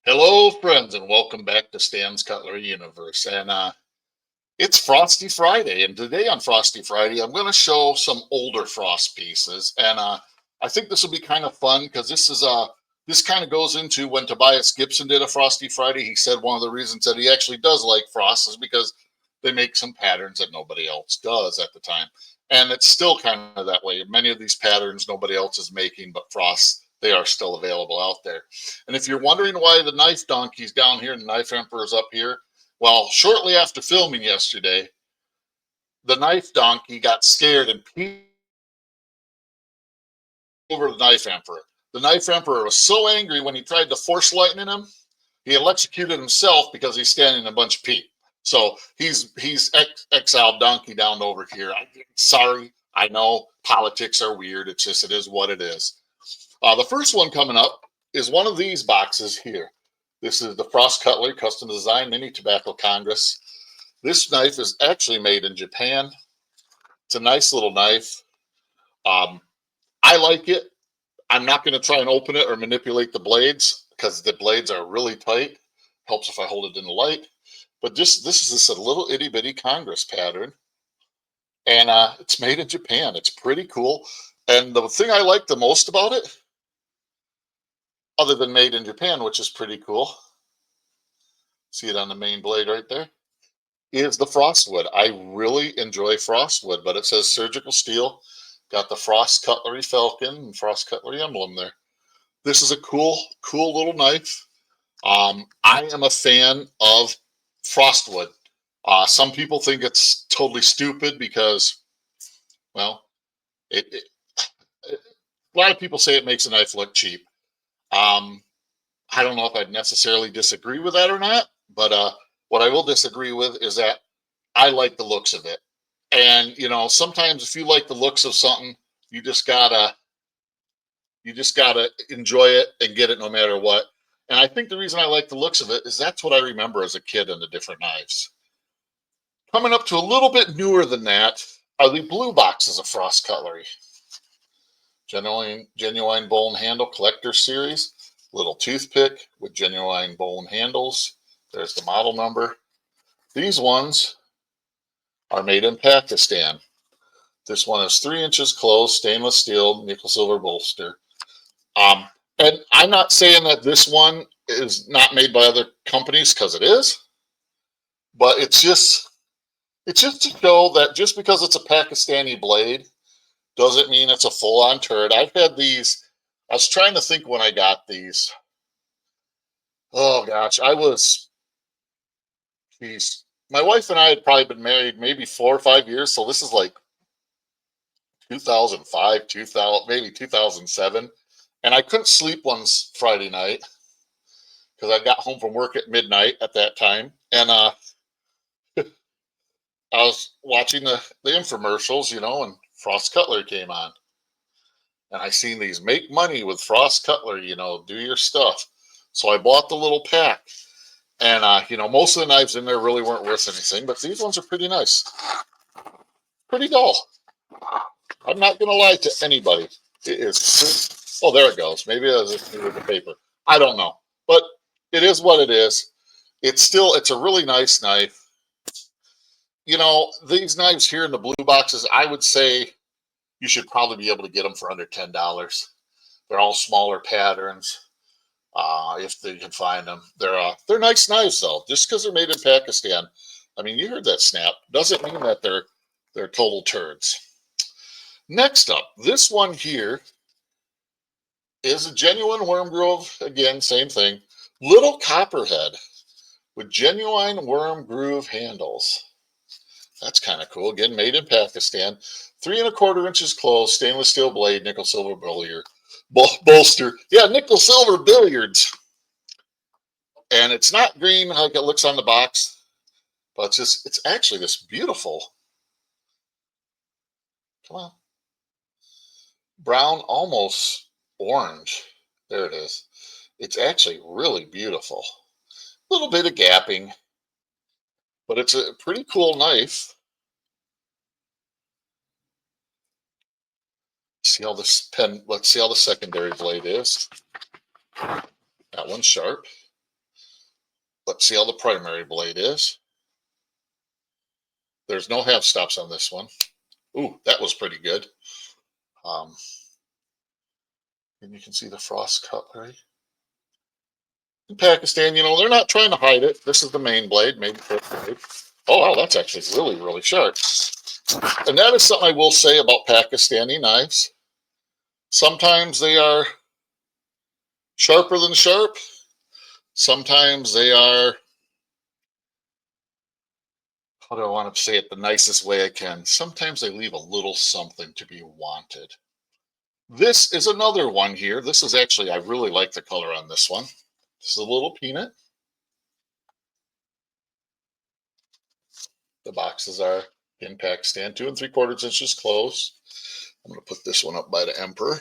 Hello, friends, and welcome back to Stan's Cutlery Universe. It's Frosty Friday, and today on Frosty Friday, I'm going to show some older Frost pieces. I think this will be kind of fun because this kind of goes into when Tobias Gibson did a Frosty Friday. He said one of the reasons that he actually does like Frost is because they make some patterns that nobody else does at the time, and it's still kind of that way. Many of these patterns nobody else is making, but Frost they are still available out there. And if you're wondering why the knife donkey's down here and the knife emperor's up here, well, shortly after filming yesterday, the knife donkey got scared and peeked over the knife emperor. The knife emperor was so angry when he tried to force lightning him, he electrocuted himself because he's standing in a bunch of peat. So he's exiled donkey down over here. Sorry, I know politics are weird. It is what it is. The first one coming up is one of these boxes here. This is the Frost Cutlery Custom Design Mini Tobacco Congress. This knife is actually made in Japan. It's a nice little knife. I like it. I'm not going to try and open it or manipulate the blades because the blades are really tight. Helps if I hold it in the light. But this is just a little itty bitty Congress pattern. And it's made in Japan. It's pretty cool. And the thing I like the most about it, other than made in Japan, which is pretty cool, see it on the main blade right there, is the frostwood. I really enjoy frostwood, but it says surgical steel. Got the Frost Cutlery Falcon and Frost Cutlery emblem there. This is a cool little knife. I am a fan of frostwood. Some people think it's totally stupid because, well, it a lot of people say it makes a knife look cheap. Um, I don't know if I'd necessarily disagree with that or not, but what I will disagree with is that I like the looks of it. And sometimes if you like the looks of something, you just gotta enjoy it and get it no matter what. And I think the reason I like the looks of it is that's what I remember as a kid in the different knives. Coming up to a little bit newer than that are the blue boxes of Frost Cutlery. Genuine bone handle collector series. Little toothpick with genuine bone handles. There's the model number. These ones are made in Pakistan. This one is 3 inches closed, stainless steel, nickel silver bolster. And I'm not saying that this one is not made by other companies because it is, but it's just to show that just because it's a Pakistani blade doesn't mean it's a full-on turd. I've had these. I was trying to think when I got these. Oh gosh, geez, my wife and I had probably been married maybe 4 or 5 years, so this is like 2005, 2000, maybe 2007. And I couldn't sleep one Friday night because I got home from work at midnight at that time. And I was watching the infomercials, and Frost Cutlery came on. And I seen these make money with Frost Cutlery, do your stuff. So I bought the little pack. And, most of the knives in there really weren't worth anything, but these ones are pretty nice. Pretty dull. I'm not going to lie to anybody. It is. Oh, there it goes. Maybe it was with the paper. I don't know. But it is what it is. It's a really nice knife. These knives here in the blue boxes, I would say you should probably be able to get them for under $10. They're all smaller patterns. If you can find them, they're nice knives though. Just because they're made in Pakistan, I mean, you heard that snap. Doesn't mean that they're total turds. Next up, this one here is a genuine Worm Groove. Again, same thing. Little copperhead with genuine worm groove handles. That's kind of cool. Again, made in Pakistan. 3 1/4 inches closed, stainless steel blade, nickel silver bolster. Yeah, nickel silver billiards. And it's not green like it looks on the box, but it's actually this beautiful, come on, brown, almost orange. There it is. It's actually really beautiful. A little bit of gapping, but it's a pretty cool knife. See how let's see how the secondary blade is. That one's sharp. Let's see how the primary blade is. There's no half stops on this one. Ooh, that was pretty good. And you can see the Frost cutlery. In Pakistan, you know, they're not trying to hide it. This is the main blade, main clip blade. Oh, wow, that's actually really, really sharp. And that is something I will say about Pakistani knives. Sometimes they are sharper than sharp. Sometimes they are, how do I want to say it the nicest way I can? Sometimes they leave a little something to be wanted. This is another one here. This is actually, I really like the color on this one. This is a little peanut. The boxes are in Pakistan, 2 3/4 inches close. I'm going to put this one up by the Emperor.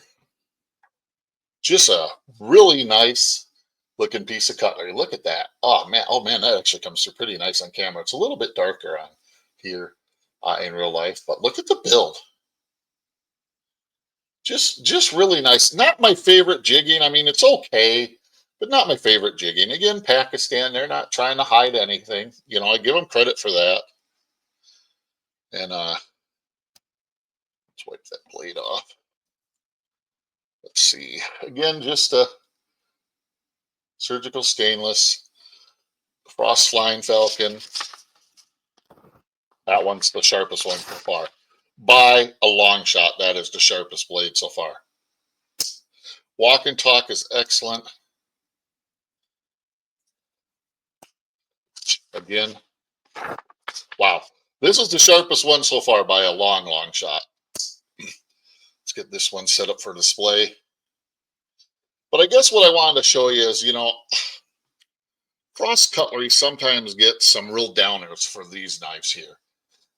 Just a really nice looking piece of cutlery. Look at that. Oh man, that actually comes through pretty nice on camera. It's a little bit darker on here in real life, but look at the build. Just really nice. Not my favorite jigging. I mean, it's okay, but not my favorite jigging. Again, Pakistan, they're not trying to hide anything. You know, I give them credit for that. And let's wipe that blade off. Let's see. Again, just a surgical stainless Frost Flying Falcon. That one's the sharpest one so far. By a long shot, that is the sharpest blade so far. Walk and talk is excellent. Again, wow. This is the sharpest one so far by a long, long shot. Let's get this one set up for display. But I guess what I wanted to show you is, you know, Frost cutlery sometimes gets some real downers for these knives here.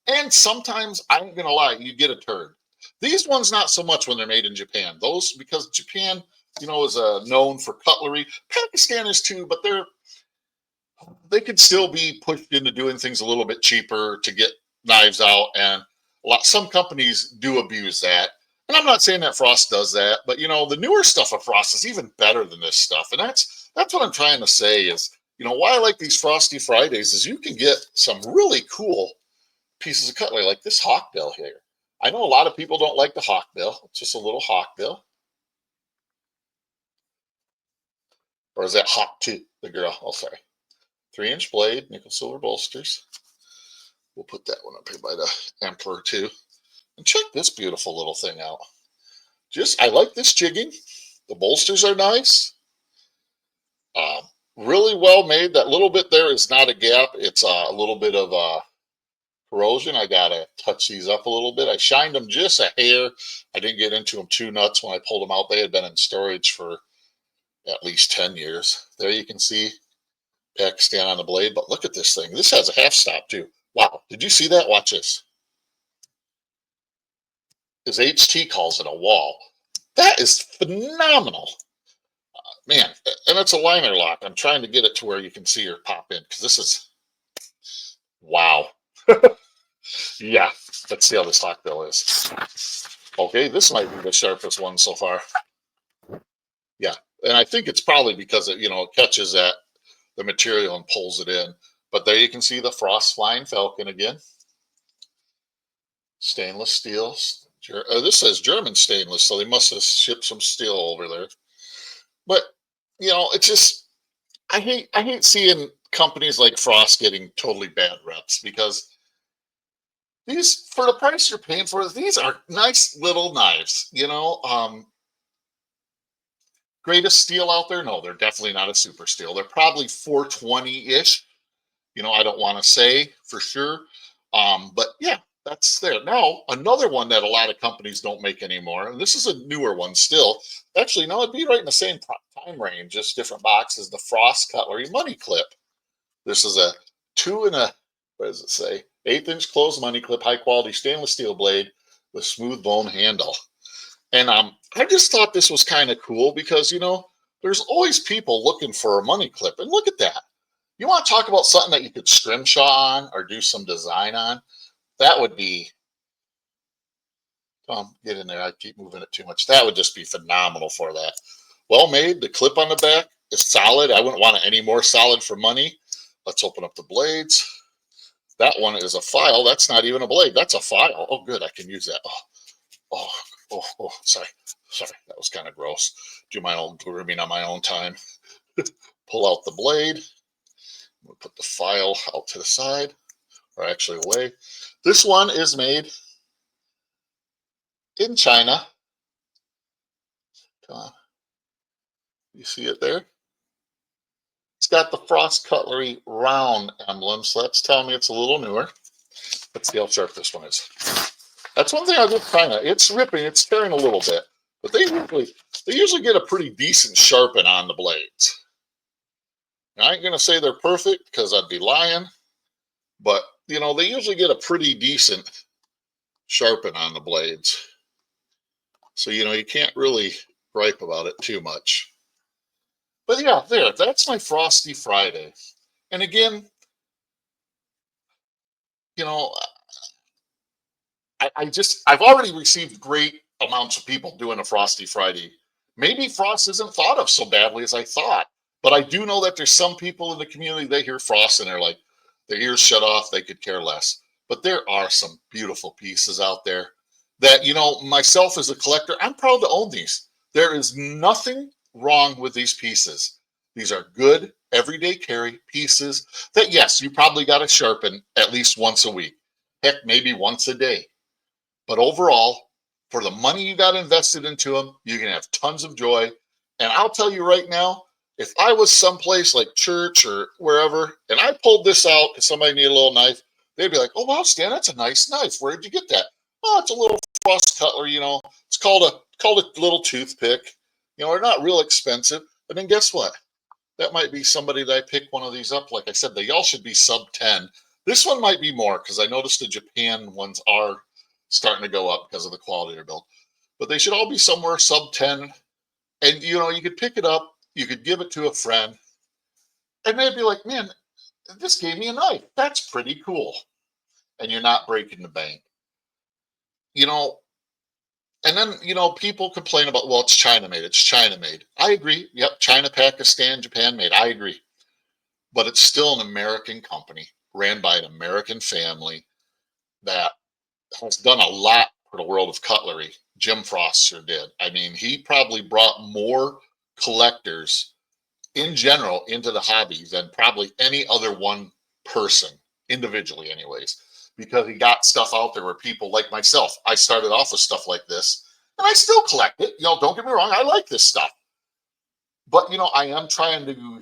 And sometimes, I ain't gonna lie, you get a turd. These ones not so much when they're made in Japan. Those, because Japan, you know, is known for cutlery. Pakistan is too, but they could still be pushed into doing things a little bit cheaper to get knives out. And some companies do abuse that. And I'm not saying that Frost does that, but you know, the newer stuff of Frost is even better than this stuff. And that's what I'm trying to say is, you know, why I like these Frosty Fridays is you can get some really cool pieces of cutlery like this hawkbill here. I know a lot of people don't like the hawkbill. It's just a little hawkbill. Or is that hawk too? The girl, oh sorry. 3-inch blade, nickel silver bolsters. We'll put that one up here by the Emperor too. And check this beautiful little thing out. I like this jigging. The bolsters are nice. Really well made. That little bit there is not a gap. It's a little bit of corrosion. I gotta touch these up a little bit. I shined them just a hair. I didn't get into them too nuts when I pulled them out. They had been in storage for at least 10 years. There you can see Pakistan on the blade, but look at this thing. This has a half stop too. Wow, did you see that? Watch this. As HT calls it, a wall. That is phenomenal. Man, and it's a liner lock. I'm trying to get it to where you can see her pop in because this is, wow. Yeah, let's see how this hawkbill is. Okay, this might be the sharpest one so far. Yeah, and I think it's probably because it, you know, it catches that the material and pulls it in. But there you can see the Frost Flying Falcon again. Stainless steel. This says German stainless, so they must have shipped some steel over there. But you know, it's just I hate seeing companies like Frost getting totally bad reps because these, for the price you're paying for, these are nice little knives. You know, greatest steel out there? No, they're definitely not a super steel. They're probably 420-ish. You know, I don't want to say for sure, but yeah, that's there. Now, another one that a lot of companies don't make anymore, and this is a newer one still. Actually, no, it'd be right in the same time range, just different boxes. The Frost Cutlery Money Clip. This is a what does it say? 1/8-inch closed money clip, high quality stainless steel blade with smooth bone handle. And I just thought this was kind of cool because, you know, there's always people looking for a money clip. And look at that. You want to talk about something that you could scrimshaw on or do some design on? That would be, get in there. I keep moving it too much. That would just be phenomenal for that. Well made. The clip on the back is solid. I wouldn't want it any more solid for money. let's open up the blades. That one is a file. That's not even a blade. That's a file. Oh, good. I can use that. Sorry. Sorry. That was kind of gross. Do my own grooming on my own time. Pull out the blade. We'll put the file out to the side, or actually away. This one is made in China. Come on. You see it there? It's got the Frost Cutlery round emblem, so that's telling me it's a little newer. Let's see how sharp this one is. That's one thing I'll give China. It's ripping, it's tearing a little bit, but they usually get a pretty decent sharpen on the blades. Now, I ain't gonna say they're perfect because I'd be lying, but you know, they usually get a pretty decent sharpen on the blades. So, you know, you can't really gripe about it too much. But yeah, that's my Frosty Friday. And again, you know, I've already received great amounts of people doing a Frosty Friday. Maybe Frost isn't thought of so badly as I thought, but I do know that there's some people in the community, they hear Frost and they're like, their ears shut off, they could care less. But there are some beautiful pieces out there that, you know, myself as a collector, I'm proud to own these. There is nothing wrong with these pieces. These are good everyday carry pieces that, yes, you probably got to sharpen at least once a week. Heck, maybe once a day. But overall, for the money you got invested into them, you can have tons of joy. And I'll tell you right now, if I was someplace like church or wherever, and I pulled this out because somebody needed a little knife, they'd be like, "Oh wow, Stan, that's a nice knife. Where did you get that?" "Oh, it's a little Frost Cutlery. You know, it's called a little toothpick. You know, they're not real expensive." And then guess what? That might be somebody that I pick one of these up. Like I said, they all should be sub 10. This one might be more because I noticed the Japan ones are starting to go up because of the quality they're built. But they should all be somewhere sub 10. And you know, you could pick it up, you could give it to a friend, and they'd be like, "Man, this gave me a knife. That's pretty cool." And you're not breaking the bank. You know, and then, you know, people complain about, well, it's China made. It's China made. I agree. Yep, China, Pakistan, Japan made. I agree. But it's still an American company ran by an American family that has done a lot for the world of cutlery. Jim Frost sure did. I mean, he probably brought more collectors in general into the hobby than probably any other one person, individually, anyways, because he got stuff out there where people like myself, I started off with stuff like this and I still collect it. You know, don't get me wrong, I like this stuff. But, you know, I am trying to,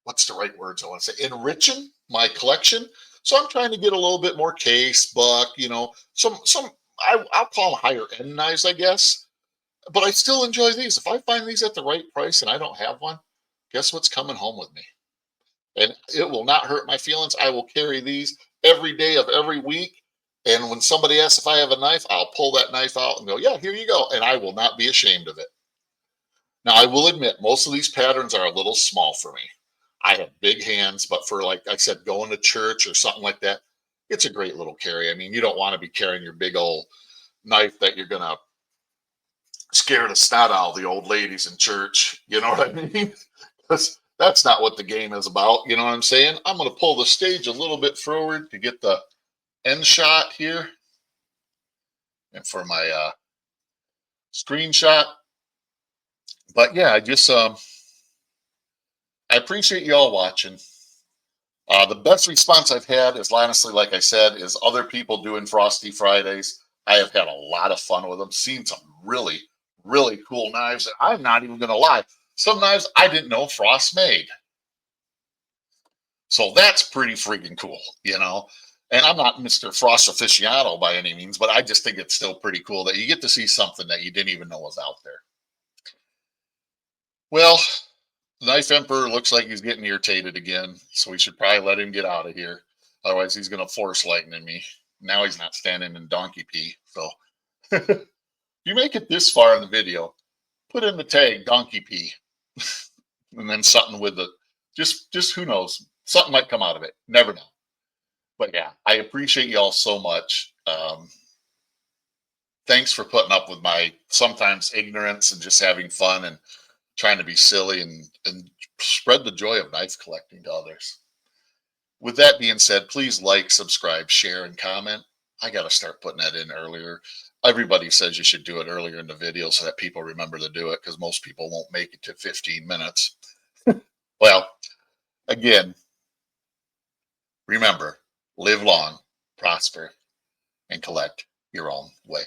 what's the right words I want to say, enriching my collection. So I'm trying to get a little bit more case, buck, you know, I'll call them higher end knives, I guess. But I still enjoy these. If I find these at the right price and I don't have one, guess what's coming home with me? And it will not hurt my feelings. I will carry these every day of every week. And when somebody asks if I have a knife, I'll pull that knife out and go, "Yeah, here you go." And I will not be ashamed of it. Now, I will admit, most of these patterns are a little small for me. I have big hands, but for, like I said, going to church or something like that, it's a great little carry. I mean, you don't want to be carrying your big old knife that you're going to scare the snot out of the old ladies in church. You know what I mean? That's not what the game is about. You know what I'm saying? I'm going to pull the stage a little bit forward to get the end shot here. And for my screenshot. But yeah, I appreciate you all watching. The best response I've had is, honestly, like I said, is other people doing Frosty Fridays. I have had a lot of fun with them, seen some really, really cool knives. And I'm not even going to lie. Some knives I didn't know Frost made. So that's pretty freaking cool, you know? And I'm not Mr. Frost aficionado by any means, but I just think it's still pretty cool that you get to see something that you didn't even know was out there. Well, Knife Emperor looks like he's getting irritated again, so we should probably let him get out of here. Otherwise, he's going to force lightning me. Now he's not standing in donkey pee. So if you make it this far in the video, put in the tag donkey pee, and then something with the just who knows, something might come out of it. Never know. But yeah, I appreciate y'all so much. Thanks for putting up with my sometimes ignorance and just having fun and trying to be silly and spread the joy of knife collecting to others. With that being said, please like, subscribe, share, and comment. I got to start putting that in earlier. Everybody says you should do it earlier in the video so that people remember to do it, because most people won't make it to 15 minutes. Well, again, remember, live long, prosper, and collect your own way.